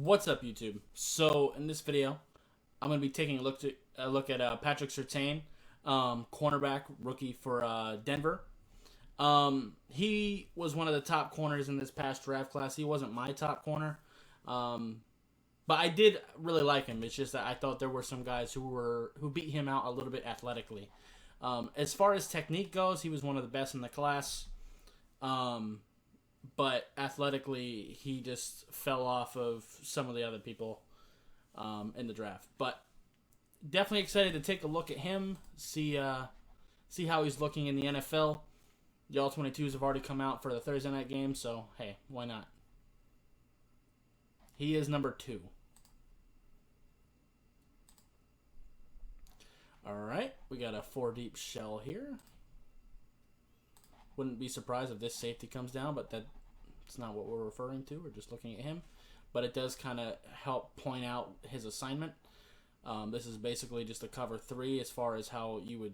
What's up, YouTube? So in this video, I'm going to be taking a look at Patrick Surtain, cornerback rookie for Denver. He was one of the top corners in this past draft class. He wasn't my top corner, but I did really like him. It's just that I thought there were some guys who beat him out a little bit athletically. As far as technique goes, he was one of the best in the class. But athletically, he just fell off of some of the other people in the draft. But definitely excited to take a look at him, see how he's looking in the NFL. The All-22s have already come out for the Thursday night game, so hey, why not? He is number 2. All right, we got a 4-deep shell here. Wouldn't be surprised if this safety comes down, but that's not what we're referring to. We're just looking at him. But it does kind of help point out his assignment. This is basically just a cover 3 as far as how you would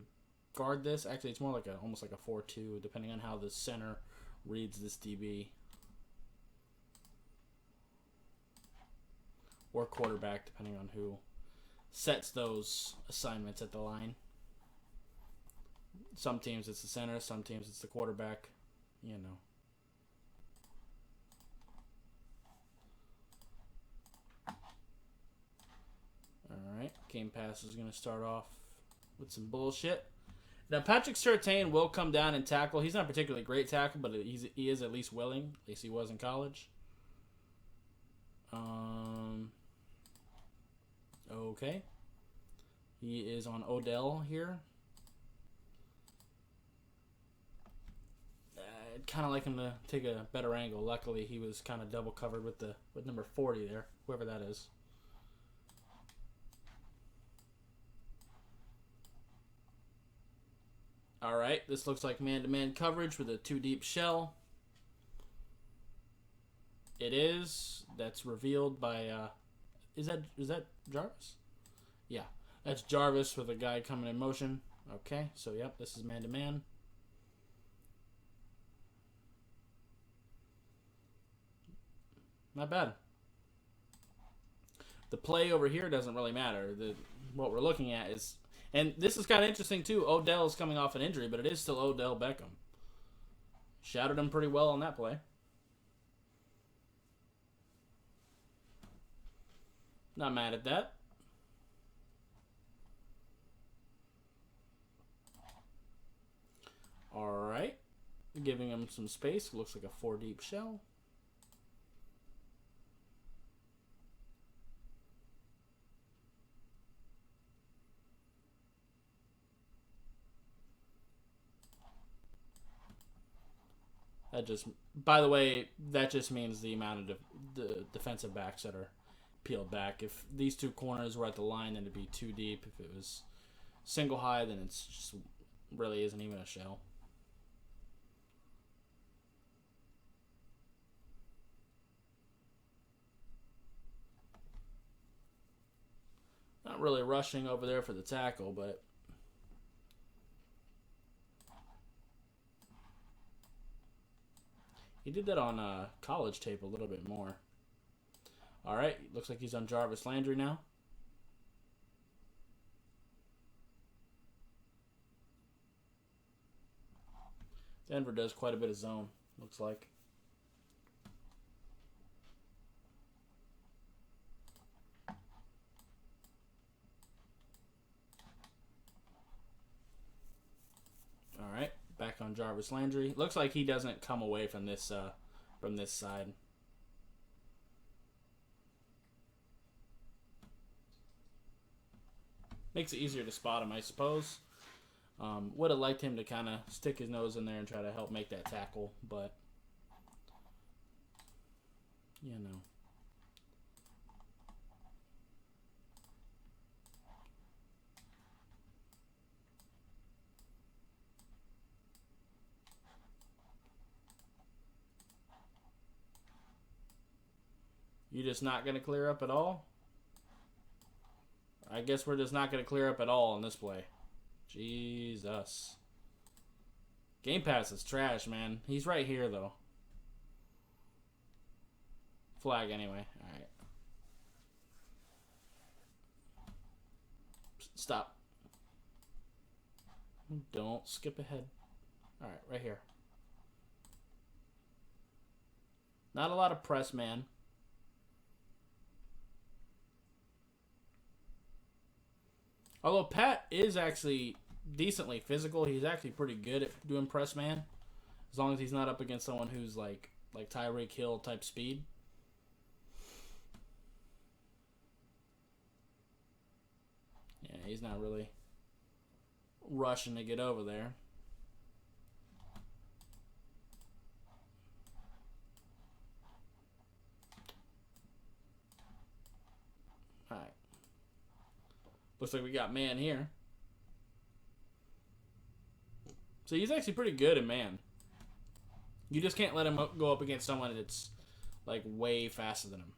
guard this. Actually, it's more like almost like a 4-2, depending on how the center reads this DB. Or quarterback, depending on who sets those assignments at the line. Some teams it's the center, some teams it's the quarterback, you know. Alright, game pass is going to start off with some bullshit. Now, Patrick Surtain will come down and tackle. He's not a particularly great tackle, but he is at least willing. At least he was in college. Okay. He is on Odell here. I'd kind of like him to take a better angle. Luckily, he was kind of double covered with number 40 there, whoever that is. All right, this looks like man-to-man coverage with a 2-deep shell. It is. That's revealed by. Is that Jarvis? Yeah, that's Jarvis with a guy coming in motion. Okay, so yep, this is man-to-man. Not bad. The play over here doesn't really matter. What we're looking at is, and this is kind of interesting too, Odell is coming off an injury, but it is still Odell Beckham. Shouted him pretty well on that play. Not mad at that. Alright. Giving him some space. Looks like a 4-deep shell. By the way, that just means the amount of the defensive backs that are peeled back. If these two corners were at the line, then it'd be too deep. If it was single high, then it's just really isn't even a shell. Not really rushing over there for the tackle, but he did that on college tape a little bit more. All right, looks like he's on Jarvis Landry now. Denver does quite a bit of zone, looks like. All right, back on Jarvis Landry. Looks like he doesn't come away from this side. Makes it easier to spot him, I suppose. Would have liked him to kind of stick his nose in there and try to help make that tackle, but you know. You just not going to clear up at all? I guess we're just not going to clear up at all in this play. Jesus. Game Pass is trash, man. He's right here, though. Flag anyway. All right. Stop. Don't skip ahead. All right, right here. Not a lot of press, man. Although Pat is actually decently physical, he's actually pretty good at doing press, man. As long as he's not up against someone who's like Tyreek Hill type speed. Yeah, he's not really rushing to get over there. Alright. Looks like we got man here. So he's actually pretty good at man. You just can't let him go up against someone that's like way faster than him.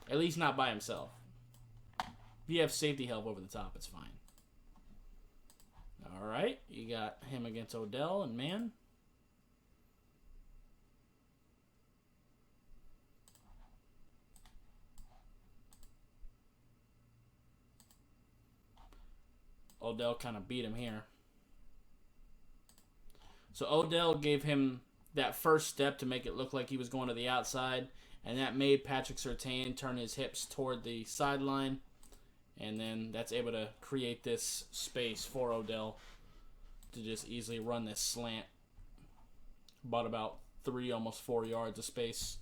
At least not by himself. If you have safety help over the top, it's fine. Alright, you got him against Odell and man. Odell kind of beat him here. So Odell gave him that first step to make it look like he was going to the outside, and that made Patrick Surtain turn his hips toward the sideline, and then that's able to create this space for Odell to just easily run this slant. About 3, almost 4 yards of space.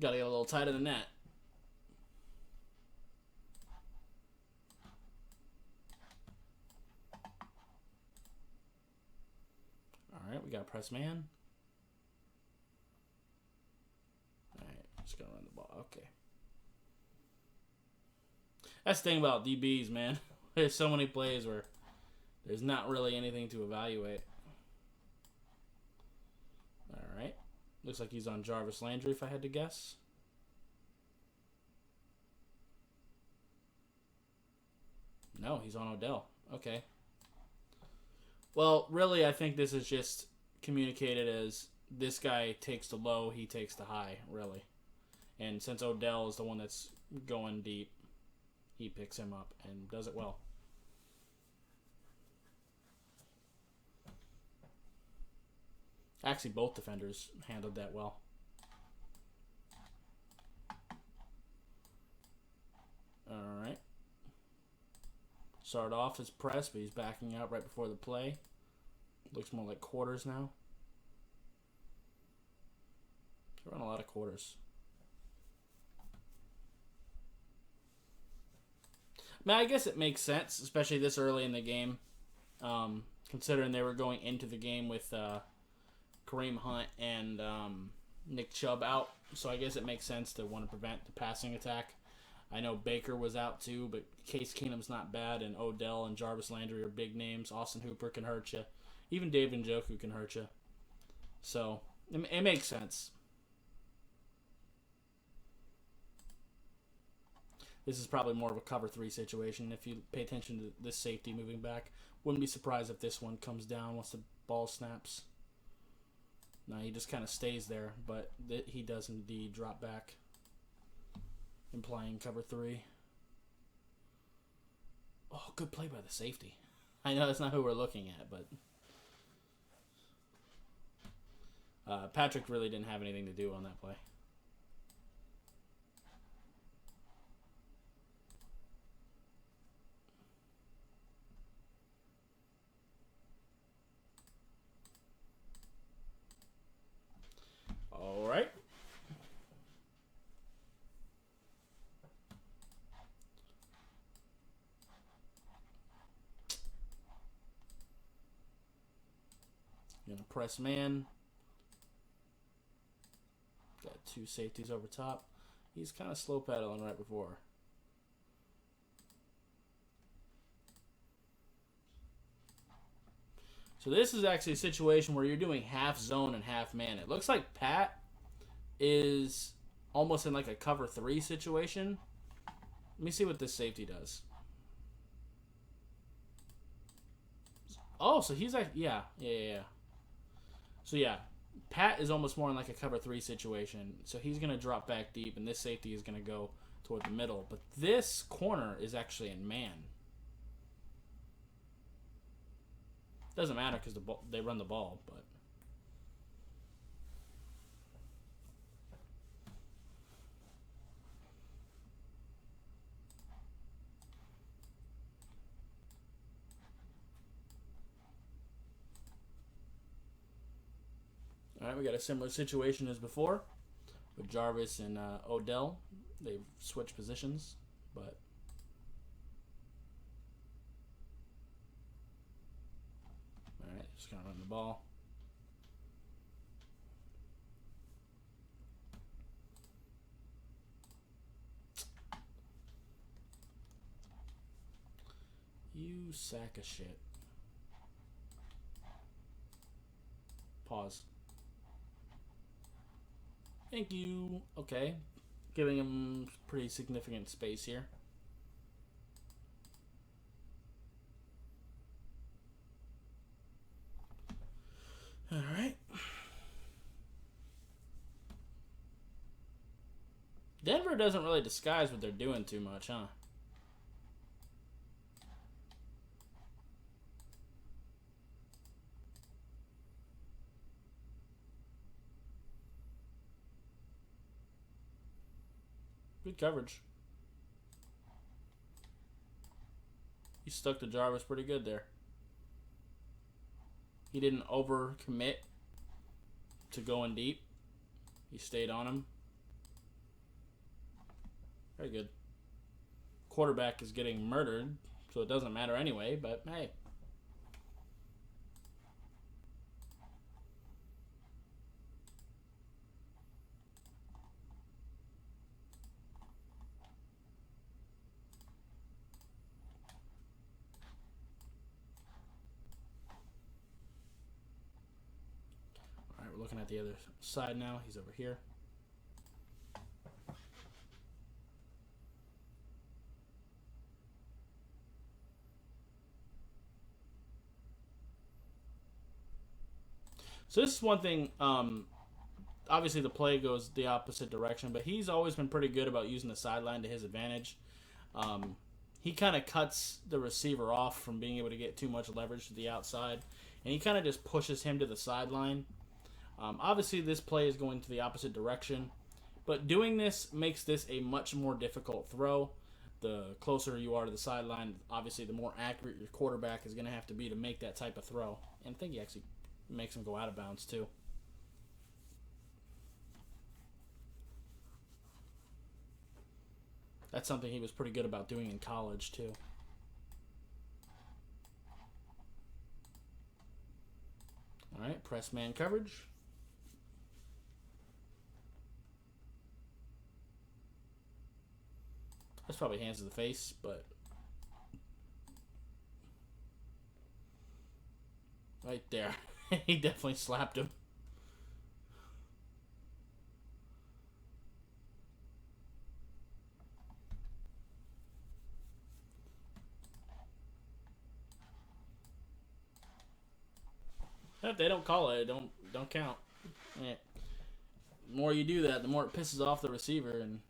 Got to get a little tighter than that. Alright, we got press man. Alright, just gonna run the ball. Okay. That's the thing about DBs, man. There's so many plays where there's not really anything to evaluate. Alright. Looks like he's on Jarvis Landry, if I had to guess. No, he's on Odell. Okay. Well, really, I think this is just communicated as this guy takes the low, he takes the high, really. And since Odell is the one that's going deep, he picks him up and does it well. Actually, both defenders handled that well. Alright. Started off as press, but he's backing out right before the play. Looks more like quarters now. They run a lot of quarters. Now, I guess it makes sense, especially this early in the game, considering they were going into the game with Kareem Hunt and Nick Chubb out. So I guess it makes sense to want to prevent the passing attack. I know Baker was out too, but Case Keenum's not bad, and Odell and Jarvis Landry are big names. Austin Hooper can hurt you. Even David Njoku can hurt you. So it makes sense. This is probably more of a cover 3 situation if you pay attention to this safety moving back. Wouldn't be surprised if this one comes down once the ball snaps. No, he just kind of stays there, but he does indeed drop back, implying cover 3. Oh, good play by the safety. I know that's not who we're looking at, but Patrick really didn't have anything to do on that play. All right. Gonna press man. Got 2 safeties over top. He's kind of slow pedaling right before. So this is actually a situation where you're doing half zone and half man. It looks like Pat is almost in like a cover 3 situation. Let me see what this safety does. Oh, so he's like, yeah. So yeah, Pat is almost more in like a cover 3 situation. So he's going to drop back deep, and this safety is going to go toward the middle. But this corner is actually in man. Doesn't matter because they run the ball, but. All right, we got a similar situation as before with Jarvis and Odell. They've switched positions, but all right, just gonna run the ball. You sack of shit. Pause. Thank you. Okay. Giving him pretty significant space here. Alright. Denver doesn't really disguise what they're doing too much, huh? Good coverage. He stuck to Jarvis pretty good there. He didn't overcommit to going deep. He stayed on him. Very good. Quarterback is getting murdered, so it doesn't matter anyway, but hey. We're looking at the other side now. He's over here. So this is one thing. Obviously, the play goes the opposite direction, but he's always been pretty good about using the sideline to his advantage. He kind of cuts the receiver off from being able to get too much leverage to the outside, and he kind of just pushes him to the sideline. Obviously, this play is going to the opposite direction, but doing this makes this a much more difficult throw. The closer you are to the sideline, obviously, the more accurate your quarterback is going to have to be to make that type of throw. And I think he actually makes him go out of bounds, too. That's something he was pretty good about doing in college, too. All right, press man coverage. That's probably hands to the face, but right there. He definitely slapped him. If they don't call it, don't count. Yeah. The more you do that, the more it pisses off the receiver, and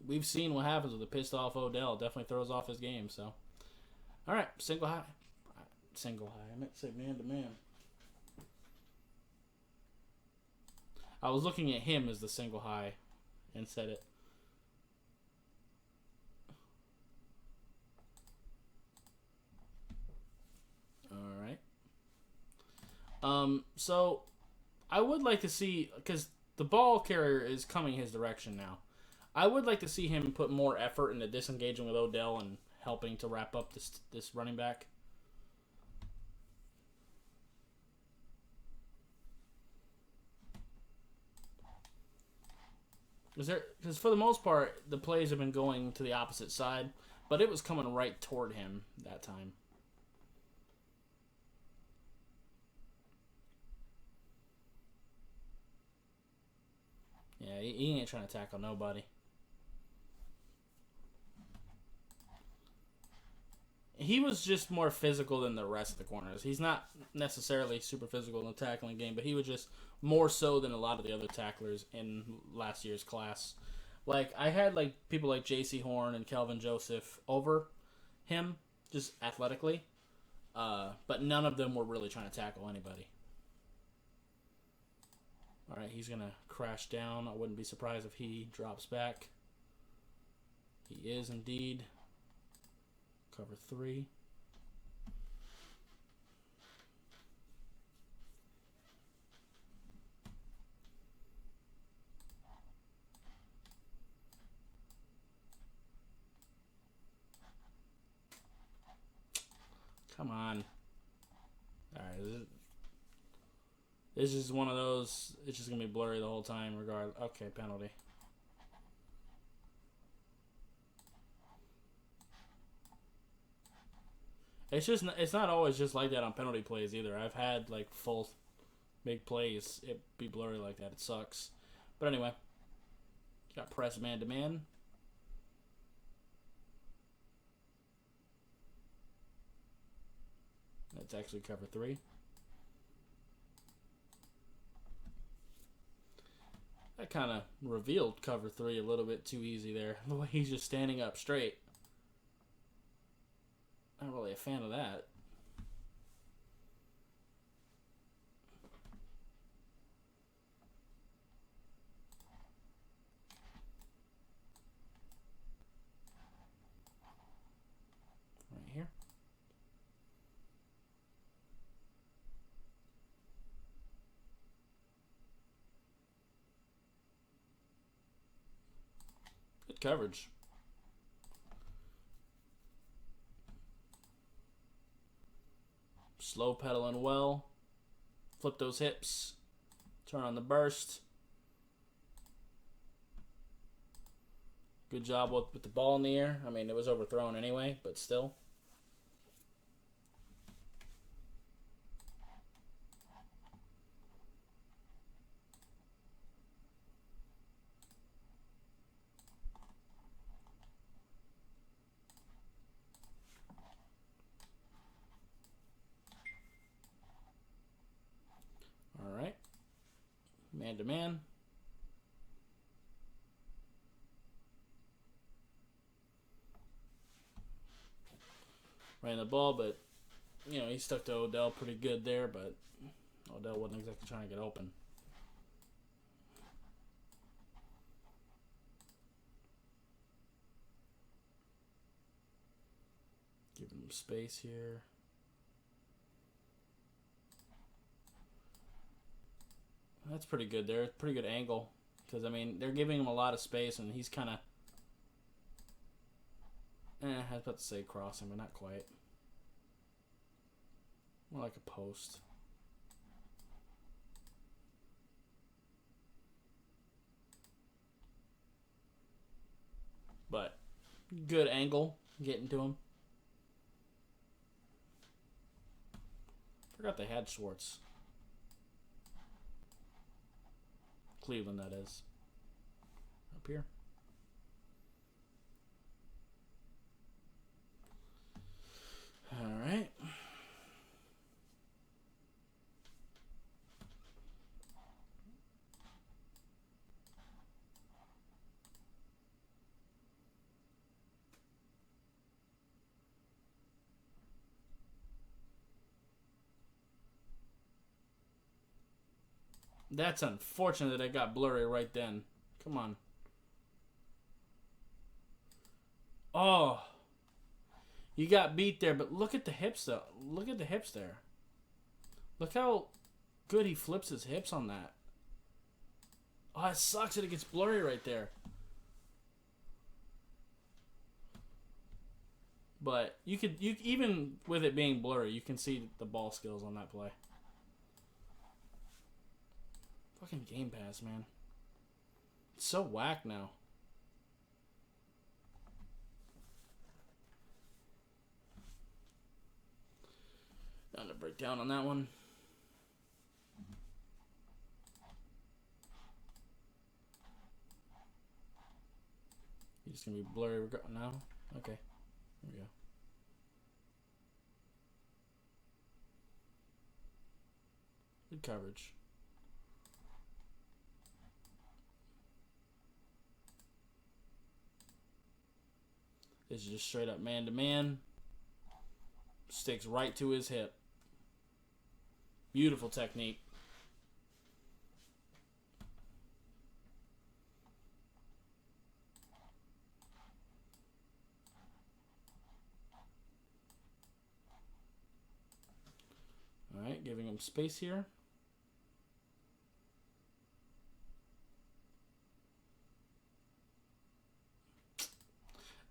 we've seen what happens with a pissed off Odell. Definitely throws off his game. So, all right, single high. I meant to say man to man. I was looking at him as the single high, and said it. All right. So I would like to see, because the ball carrier is coming his direction now. I would like to see him put more effort into disengaging with Odell and helping to wrap up this running back. Because for the most part, the plays have been going to the opposite side, but it was coming right toward him that time. Yeah, he ain't trying to tackle nobody. he was just more physical than the rest of the corners. He's not necessarily super physical in the tackling game, but he was just more so than a lot of the other tacklers in last year's class. Like, I had like people like J.C. Horn and Kelvin Joseph over him, just athletically, but none of them were really trying to tackle anybody. All right, he's going to crash down. I wouldn't be surprised if he drops back. He is indeed. Cover 3. Come on. All right, this is one of those. It's just gonna be blurry the whole time, regardless. Okay, penalty. It's not always just like that on penalty plays either. I've had like full big plays it be blurry like that. It sucks. But anyway, got press man to man. That's actually cover 3. That kind of revealed cover 3 a little bit too easy there. The way he's just standing up straight. Not really a fan of that. Right here. Good coverage. Slow pedaling well. Flip those hips. Turn on the burst. Good job with the ball in the air. I mean, it was overthrown anyway, but still. All right. Man to man. Ran the ball, but, you know, he stuck to Odell pretty good there, but Odell wasn't exactly trying to get open. Giving him space here. That's pretty good there. Pretty good angle. Because, I mean, they're giving him a lot of space, and he's kind of... I was about to say crossing, but not quite. More like a post. But good angle getting to him. Forgot they had Schwartz. Cleveland, that is. Up here. All right. That's unfortunate that it got blurry right then. Come on. Oh. You got beat there, but look at the hips, though. Look at the hips there. Look how good he flips his hips on that. Oh, it sucks that it gets blurry right there. But you even with it being blurry, you can see the ball skills on that play. Fucking Game Pass, man. It's so whack now. Down to break down on that one. You're just gonna be blurry now? Okay. Here we go. Good coverage. This is just straight up man-to-man. Sticks right to his hip. Beautiful technique. Alright, giving him space here.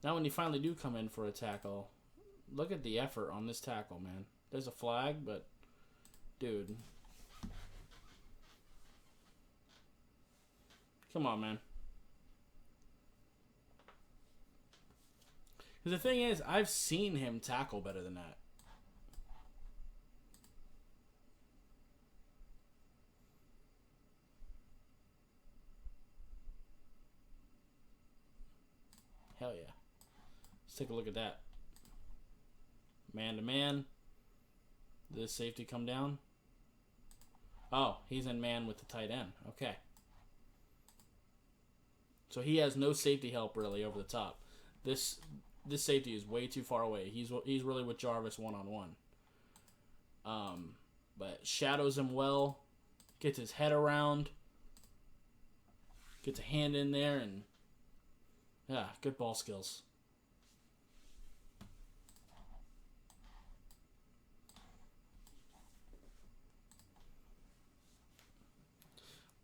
Now when you finally do come in for a tackle, look at the effort on this tackle, man. There's a flag, but dude. Come on, man. Because the thing is, I've seen him tackle better than that. Hell yeah. Let's take a look at that. Man to man. Did this safety come down? Oh, he's in man with the tight end. Okay. So he has no safety help really over the top. This safety is way too far away. He's really with Jarvis one-on-one. But shadows him well. Gets his head around. Gets a hand in there and yeah, good ball skills.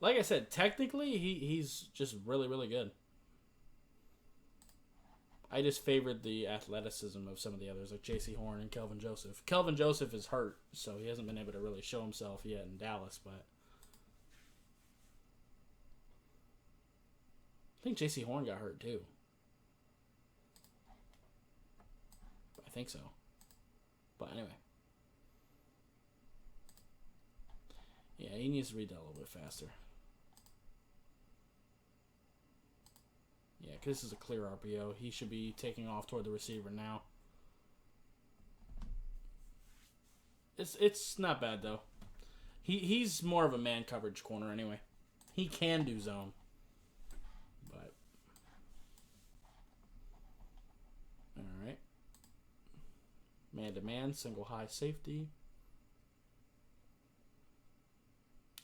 Like I said, technically, he's just really, really good. I just favored the athleticism of some of the others, like J.C. Horn and Kelvin Joseph. Kelvin Joseph is hurt, so he hasn't been able to really show himself yet in Dallas, but I think J.C. Horn got hurt, too. I think so. But anyway. Yeah, he needs to read that a little bit faster. Yeah, because this is a clear RPO. He should be taking off toward the receiver now. It's not bad, though. He's more of a man coverage corner anyway. He can do zone. But alright. Man-to-man, single high safety.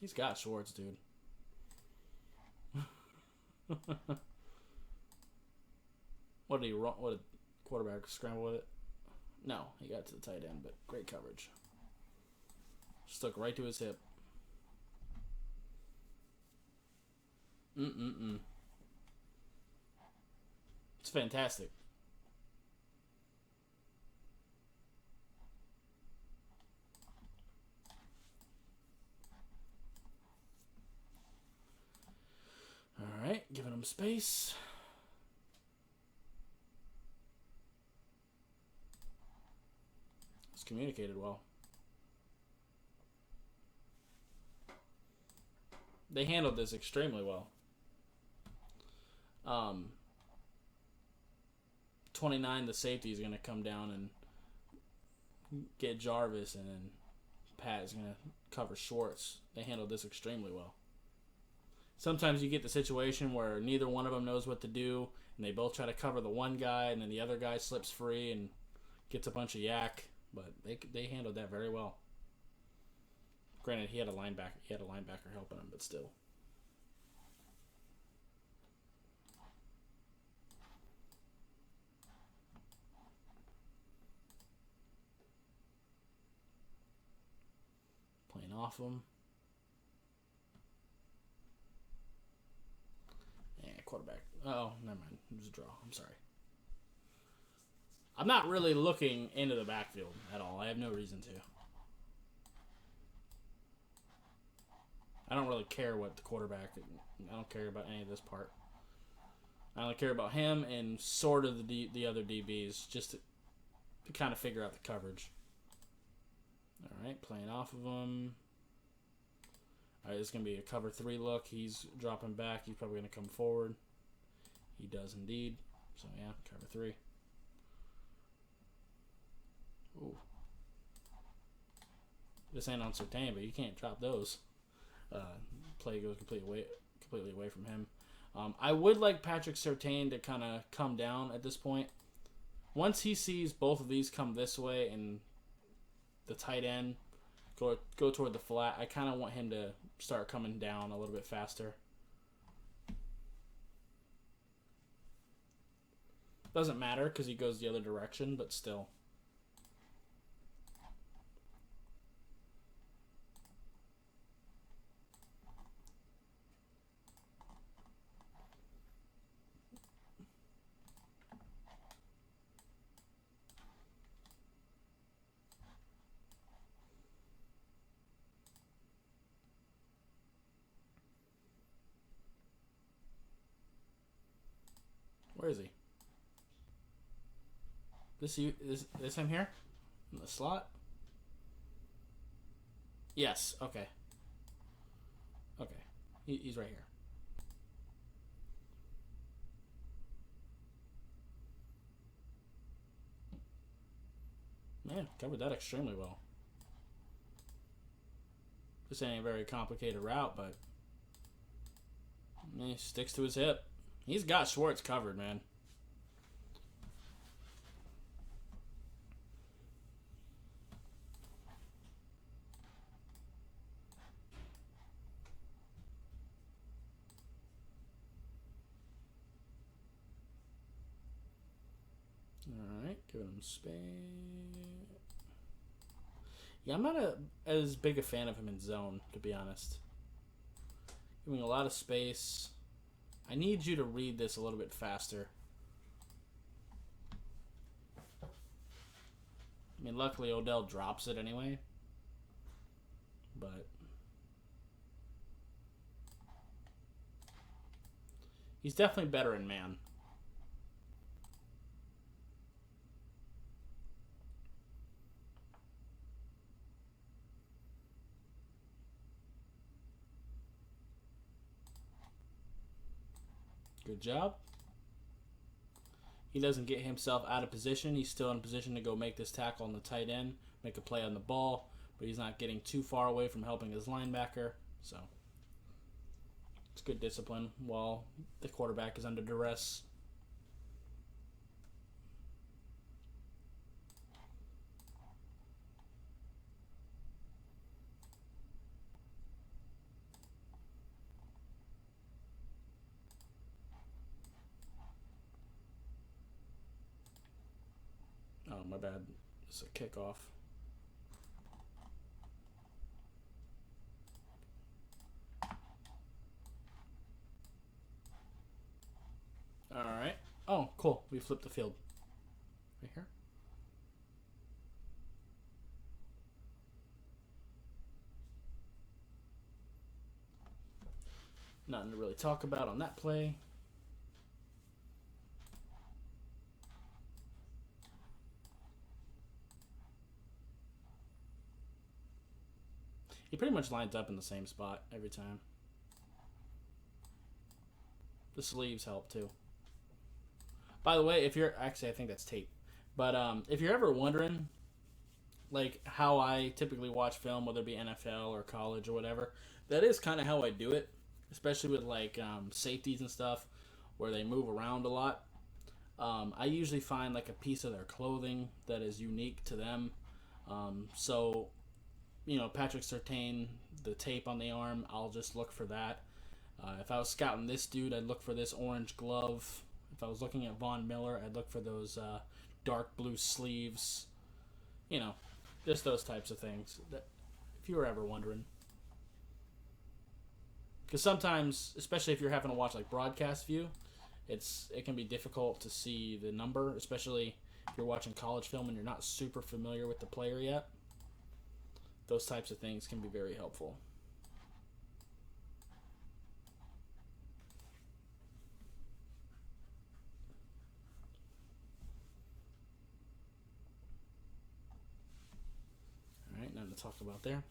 He's got shorts, dude. What did he run? What did quarterback scramble with it? No, he got to the tight end, but great coverage. Stuck right to his hip. It's fantastic. All right, giving him space. It's communicated well. They handled this extremely well. 29, the safety is going to come down and get Jarvis, and then Pat is going to cover Schwartz. They handled this extremely well. Sometimes you get the situation where neither one of them knows what to do, and they both try to cover the one guy, and then the other guy slips free and gets a bunch of yak. But they handled that very well. Granted, he had a linebacker helping him, but still. Playing off him. Yeah, quarterback. Oh, never mind. It was a draw. I'm sorry. I'm not really looking into the backfield at all. I have no reason to. I don't really care what the quarterback. I don't care about any of this part. I only care about him and sort of the other DBs, just to kind of figure out the coverage. All right, playing off of him. All right, it's going to be a cover 3 look. He's dropping back. He's probably going to come forward. He does indeed. So, yeah, cover 3. Ooh. This ain't on Surtain, but you can't drop those. Play goes completely away from him. I would like Patrick Surtain to kind of come down at this point. Once he sees both of these come this way and the tight end go toward the flat, I kind of want him to start coming down a little bit faster. Doesn't matter because he goes the other direction, but still. Where is he? This him here? In the slot? Yes, okay. Okay. He's right here. Man, covered that extremely well. This ain't a very complicated route, but he sticks to his hip. He's got Schwartz covered, man. Alright, giving him space. Yeah, I'm not as big a fan of him in zone, to be honest. Giving a lot of space. I need you to read this a little bit faster. I mean, luckily Odell drops it anyway. But he's definitely better in man. Good job. He doesn't get himself out of position. He's still in position to go make this tackle on the tight end, make a play on the ball, but he's not getting too far away from helping his linebacker. So it's good discipline while the quarterback is under duress. Oh, my bad. It's a kickoff. Alright. Oh, cool. We flipped the field. Right here. Nothing to really talk about on that play. He pretty much lines up in the same spot every time. The sleeves help too. By the way, if you're actually, I think that's tape. But if you're ever wondering, like how I typically watch film, whether it be NFL or college or whatever, that is kind of how I do it. Especially with like safeties and stuff, where they move around a lot. I usually find like a piece of their clothing that is unique to them. So you know, Patrick Surtain, the tape on the arm, I'll just look for that. If I was scouting this dude, I'd look for this orange glove. If I was looking at Von Miller, I'd look for those dark blue sleeves. You know, just those types of things. If you were ever wondering. Because sometimes, especially if you're having to watch like broadcast view, it can be difficult to see the number, especially if you're watching college film and you're not super familiar with the player yet. Those types of things can be very helpful. All right, nothing to talk about there.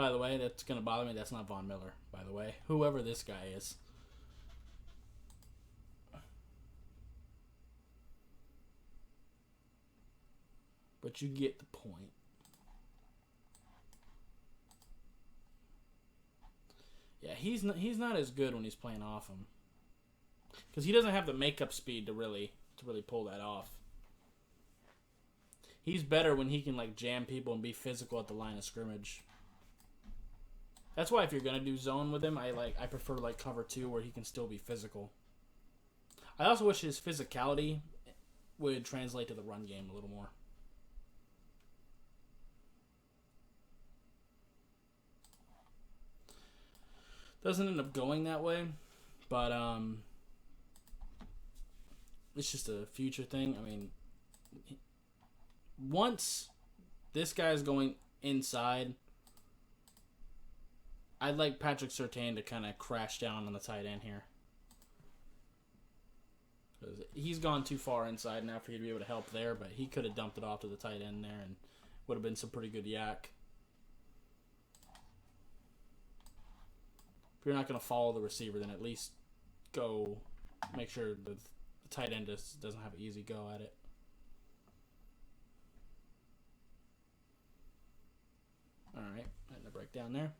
By the way, that's going to bother me. That's not Von Miller, by the way. Whoever this guy is. But you get the point. Yeah, he's not as good when he's playing off him. Because he doesn't have the makeup speed to really pull that off. He's better when he can like jam people and be physical at the line of scrimmage. That's why if you're gonna do zone with him, I prefer like cover 2 where he can still be physical. I also wish his physicality would translate to the run game a little more. Doesn't end up going that way, but it's just a future thing. I mean, once this guy's going inside, I'd like Patrick Surtain to kind of crash down on the tight end here. He's gone too far inside now for you to be able to help there, but he could have dumped it off to the tight end there and would have been some pretty good yak. If you're not going to follow the receiver, then at least go make sure the tight end doesn't have an easy go at it. All right, and the breakdown there.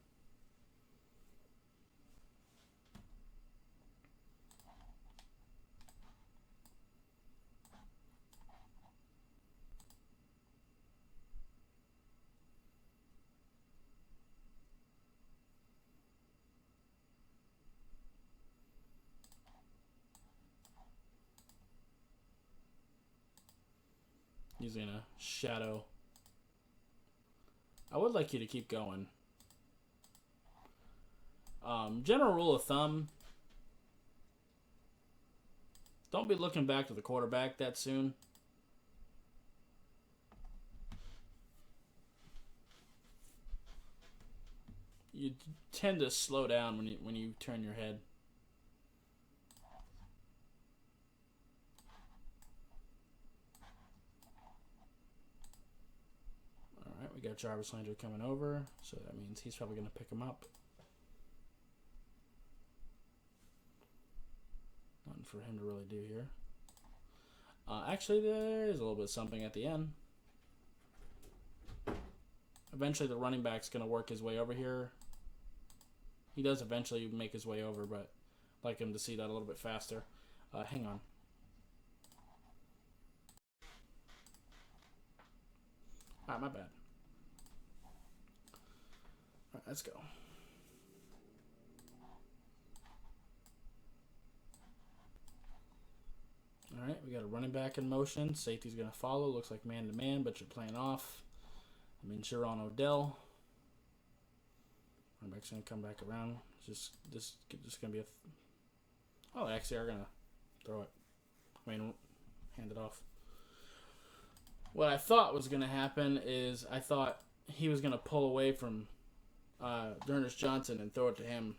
He's going to shadow. I would like you to keep going. General rule of thumb, don't be looking back to the quarterback that soon. You tend to slow down when you turn your head. Alright, we got Jarvis Landry coming over, so that means he's probably going to pick him up. Nothing for him to really do here. Actually, there is a little bit of something at the end. Eventually, the running back's going to work his way over here. He does eventually make his way over, but I'd like him to see that a little bit faster. Hang on. Alright, my bad. Alright, let's go. Alright, we got a running back in motion. Safety's going to follow. Looks like man-to-man, but you're playing off. I mean, you're on Odell. Running back's going to come back around. Just going to be a... Oh, they actually are going to throw it. I mean, hand it off. What I thought was going to happen is I thought he was going to pull away from D'Ernest Johnson and throw it to him.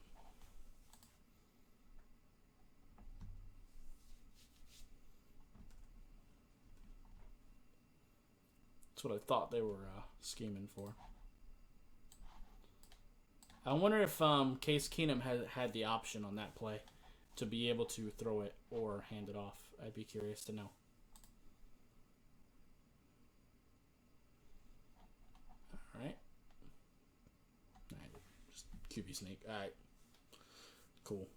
That's what I thought they were scheming for. I wonder if Case Keenum had the option on that play to be able to throw it or hand it off. I'd be curious to know. Alright. Just QB sneak. Alright. Cool.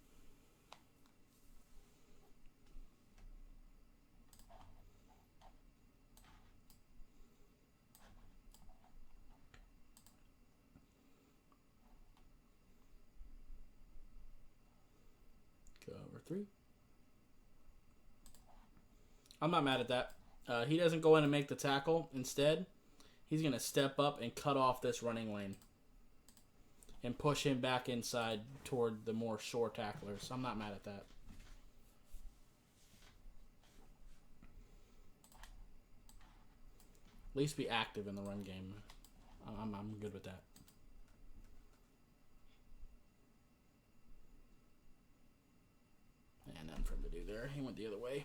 Cover 3. I'm not mad at that. He doesn't go in and make the tackle. Instead, he's going to step up and cut off this running lane and push him back inside toward the more shore tacklers. I'm not mad at that. At least be active in the run game. I'm good with that. And nothing for him to do there. He went the other way.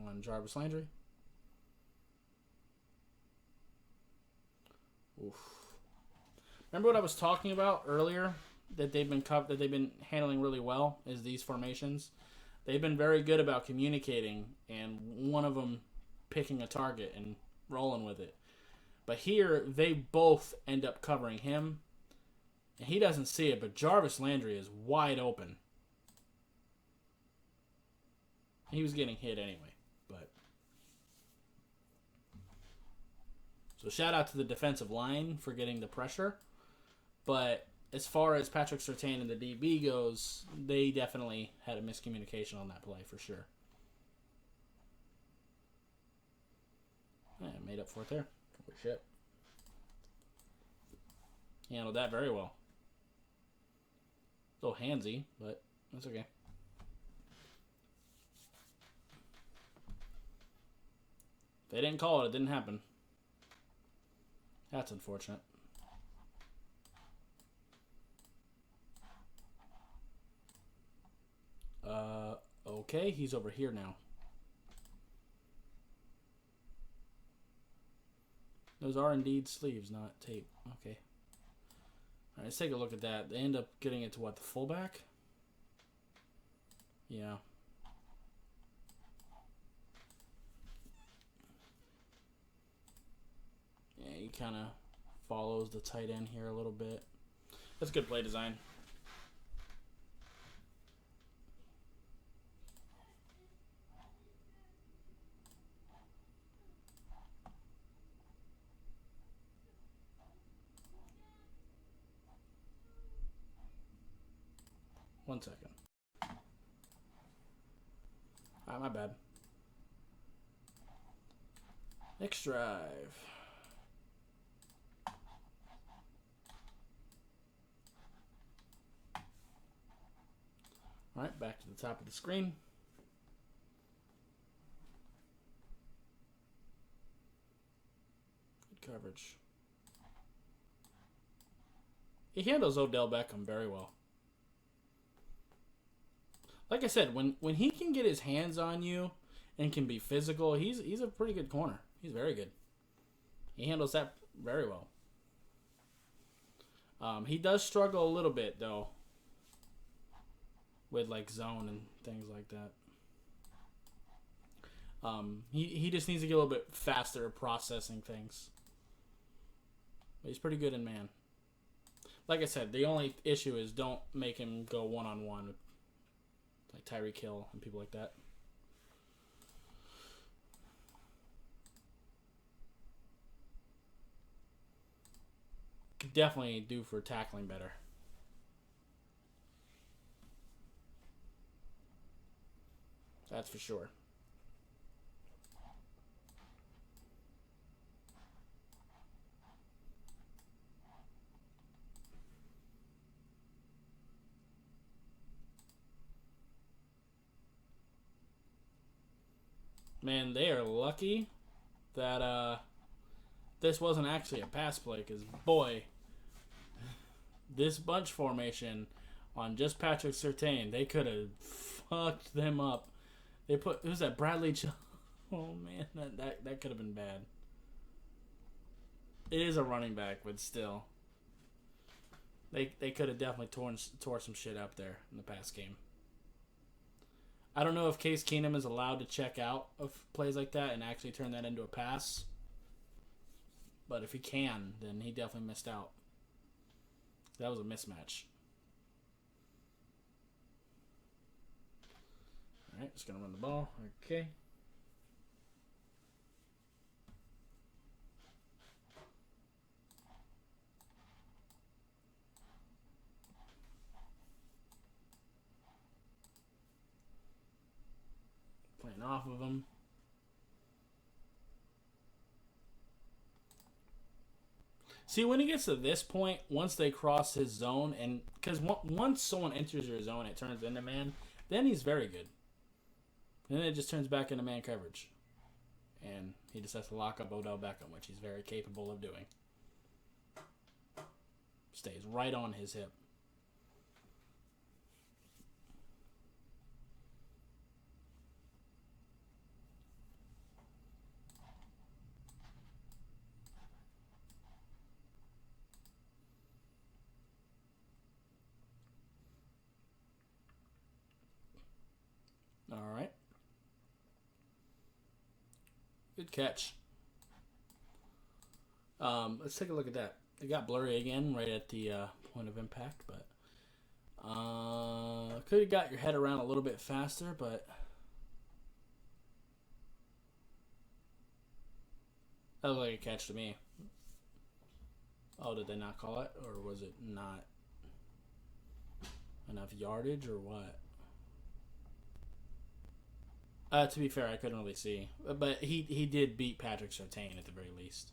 on Jarvis Landry. Oof. Remember what I was talking about earlier that they've been handling really well is these formations. They've been very good about communicating and one of them picking a target and rolling with it. But here they both end up covering him. And he doesn't see it, but Jarvis Landry is wide open. He was getting hit anyway, but so shout out to the defensive line for getting the pressure. But as far as Patrick Surtain and the DB goes, they definitely had a miscommunication on that play for sure. Yeah, made up for it there. Holy shit. He handled that very well. A little handsy, but that's okay. If they didn't call it, it didn't happen. That's unfortunate. Okay, he's over here now. Those are indeed sleeves, not tape. Okay. All right, let's take a look at that. They end up getting it to what, the fullback? Yeah. Yeah, he kind of follows the tight end here a little bit. That's good play design. One second. Ah, my bad. Next drive. All right, back to the top of the screen. Good coverage. He handles Odell Beckham very well. Like I said, when he can get his hands on you and can be physical, he's a pretty good corner. He's very good. He handles that very well. He does struggle a little bit, though, with like zone and things like that. He just needs to get a little bit faster at processing things. But he's pretty good in man. Like I said, the only issue is don't make him go one-on-one with like Tyreek Hill and people like that. Could definitely do for tackling better. That's for sure. Man, they are lucky that this wasn't actually a pass play, because boy, this bunch formation on just Patrick Surtain, they could have fucked them up. They put, who's that, Bradley Oh man, that could have been bad. It is a running back, but still, they could have definitely tore some shit up there in the past game. I don't know if Case Keenum is allowed to check out of plays like that and actually turn that into a pass. But if he can, then he definitely missed out. That was a mismatch. All right, just going to run the ball. Okay. Playing off of him. See, when he gets to this point, once they cross his zone, and because once someone enters your zone, it turns into man, then he's very good. And then it just turns back into man coverage. And he just has to lock up Odell Beckham, which he's very capable of doing. Stays right on his hip. Good catch. Let's take a look at that. It got blurry again right at the point of impact, but could have got your head around a little bit faster, but that looked like a catch to me. Oh, did they not call it? Or was it not enough yardage or what? To be fair, I couldn't really see. But he did beat Patrick Surtain at the very least.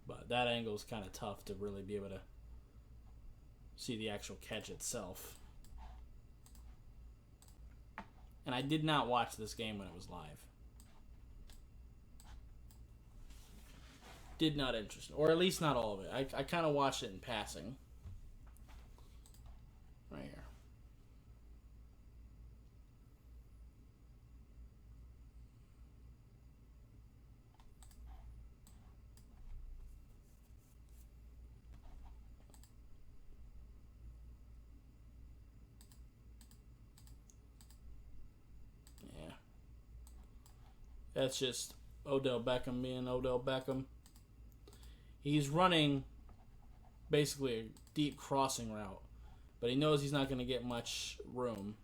But that angle is kind of tough to really be able to see the actual catch itself. And I did not watch this game when it was live. Did not interest me. Or at least not all of it. I kind of watched it in passing. Right here. Yeah. That's just Odell Beckham being Odell Beckham. He's running basically a deep crossing route, but he knows he's not going to get much room.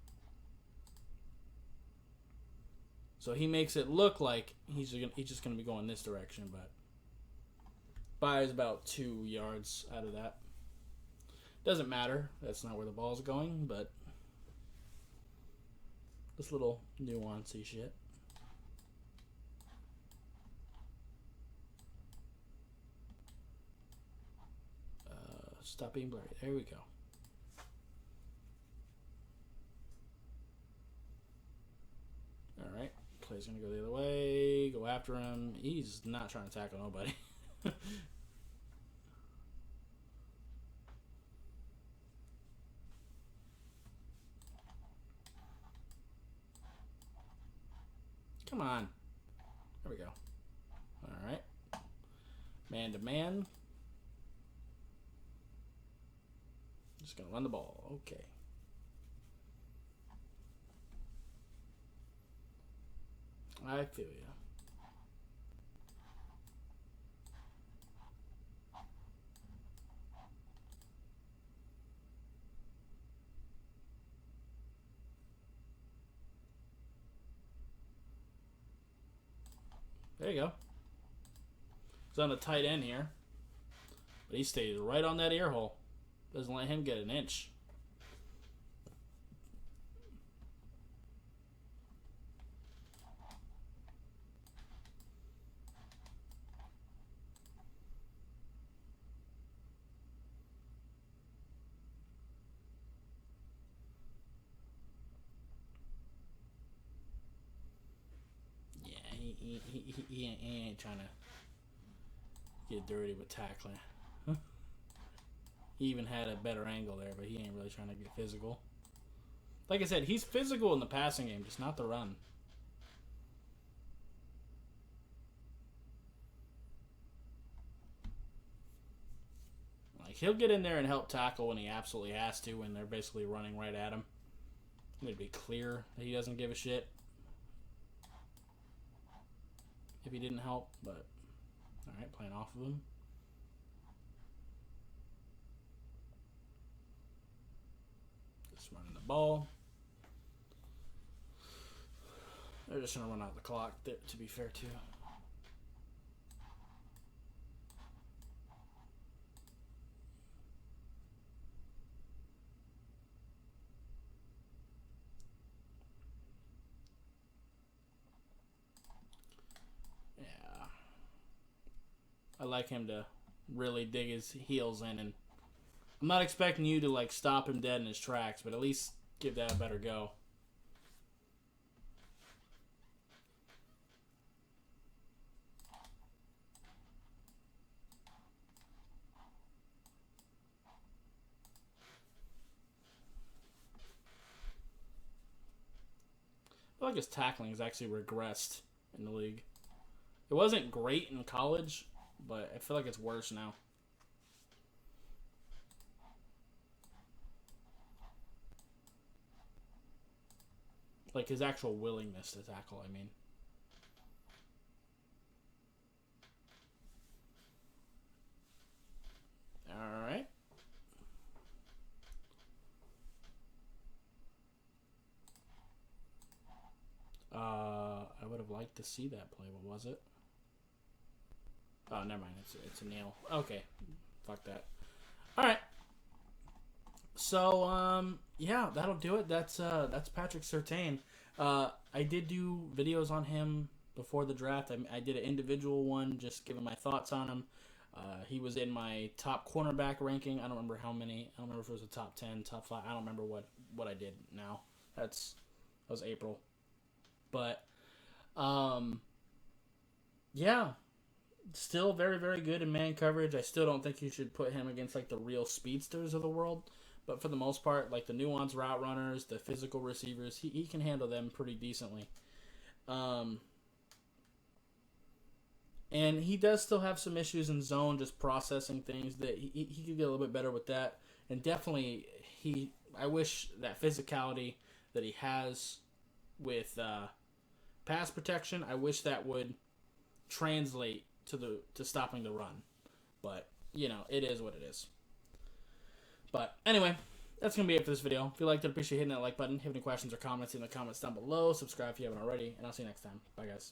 So he makes it look like he's just going to be going this direction, but buys about 2 yards out of that. Doesn't matter. That's not where the ball's going, but this little nuancy shit. Stop being blurry. There we go. Alright. Play's going to go the other way. Go after him. He's not trying to tackle nobody. Come on. There we go. Alright. Man to man. Just going to run the ball. Okay. I feel you. There you go. He's on the tight end here. But he stays right on that ear hole. Doesn't let him get an inch. Yeah, he ain't trying to get dirty with tackling. He even had a better angle there, but he ain't really trying to get physical. Like I said, he's physical in the passing game, just not the run. Like, he'll get in there and help tackle when he absolutely has to, when they're basically running right at him. It'd be clear that he doesn't give a shit if he didn't help, but alright, playing off of him. Running the ball. They're just going to run out the clock, to be fair, too. Yeah. I like him to really dig his heels in, and I'm not expecting you to, like, stop him dead in his tracks, but at least give that a better go. I feel like his tackling has actually regressed in the league. It wasn't great in college, but I feel like it's worse now. Like his actual willingness to tackle, I mean. Alright. I would have liked to see that play. What was it? Oh, never mind. It's a nail. Okay. Fuck that. Alright. So, yeah, that'll do it. That's Patrick Surtain. I did do videos on him before the draft. I did an individual one, just giving my thoughts on him. He was in my top cornerback ranking. I don't remember how many. I don't remember if it was a top 10, top 5. I don't remember what I did now. That was April. But, yeah, still very, very good in man coverage. I still don't think you should put him against, like, the real speedsters of the world. But for the most part, like the nuanced route runners, the physical receivers, he can handle them pretty decently. And he does still have some issues in zone, just processing things that he could get a little bit better with that. And definitely, I wish that physicality that he has with pass protection, I wish that would translate to stopping the run. But, it is what it is. But anyway, that's going to be it for this video. If you liked it, appreciate hitting that like button. If you have any questions or comments, in the comments down below. Subscribe if you haven't already. And I'll see you next time. Bye, guys.